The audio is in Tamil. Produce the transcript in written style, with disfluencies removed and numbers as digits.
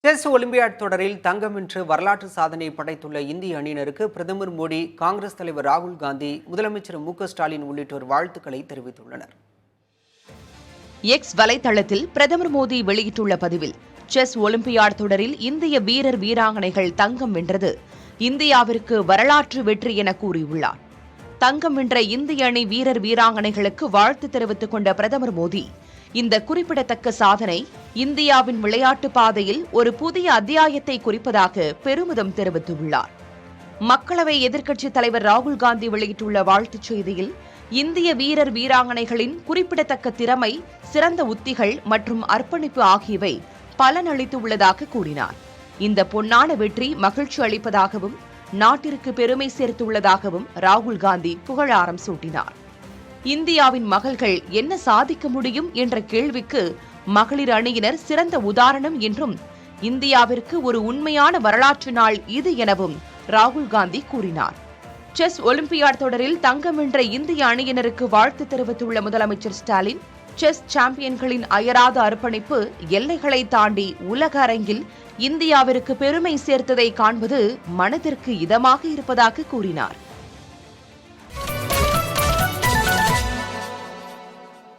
செஸ் ஒலிம்பியாட் தொடரில் தங்கம் வென்று வரலாற்று சாதனை படைத்துள்ள இந்திய அணியினருக்கு பிரதமர் மோடி, காங்கிரஸ் தலைவர் ராகுல் காந்தி, முதலமைச்சர் மு.க.ஸ்டாலின் உள்ளிட்டோர் வாழ்த்துக்களை தெரிவித்துள்ளனர். எக்ஸ் வலைதளத்தில் பிரதமர் மோடி வெளியிட்டுள்ள பதிவில், செஸ் ஒலிம்பியாட் தொடரில் இந்திய வீரர் வீராங்கனைகள் தங்கம் வென்றது இந்தியாவிற்கு வரலாற்று வெற்றி என கூறியுள்ளார். தங்கம் வென்ற இந்திய அணி வீரர் வீராங்கனைகளுக்கு வாழ்த்து தெரிவித்துக் கொண்ட பிரதமர் மோடி, இந்த குறிப்பிடத்தக்க சாதனை இந்தியாவின் விளையாட்டு பாதையில் ஒரு புதிய அத்தியாயத்தை குறிப்பதாக பெருமிதம் தெரிவித்துள்ளார். மக்களவை எதிர்க்கட்சித் தலைவர் ராகுல் காந்தி வெளியிட்டுள்ள வாழ்த்துச் செய்தியில், இந்திய வீரர் வீராங்கனைகளின் குறிப்பிடத்தக்க திறமை, சிறந்த உத்திகள் மற்றும் அர்ப்பணிப்பு ஆகியவை பலனளித்துள்ளதாக கூறினார். இந்த பொன்னான வெற்றி மகிழ்ச்சி அளிப்பதாகவும் நாட்டிற்கு பெருமை சேர்த்துள்ளதாகவும் ராகுல் காந்தி புகழாரம் சூட்டினார். இந்தியாவின் மகள்கள் என்ன சாதிக்க முடியும் என்ற கேள்விக்கு மகளிர் அணியினர் சிறந்த உதாரணம் என்றும், இந்தியாவிற்கு ஒரு உண்மையான வரலாற்று நாள் இது எனவும் ராகுல் காந்தி கூறினார். செஸ் ஒலிம்பியாட் தொடரில் தங்கம் வென்ற இந்திய அணியினருக்கு வாழ்த்து தெரிவித்துள்ள முதலமைச்சர் ஸ்டாலின், செஸ் சாம்பியன்களின் அயராத அர்ப்பணிப்பு எல்லைகளை தாண்டி உலக அரங்கில் இந்தியாவிற்கு பெருமை சேர்த்ததை காண்பது மனதிற்கு இதமாக இருப்பதாக கூறினார்.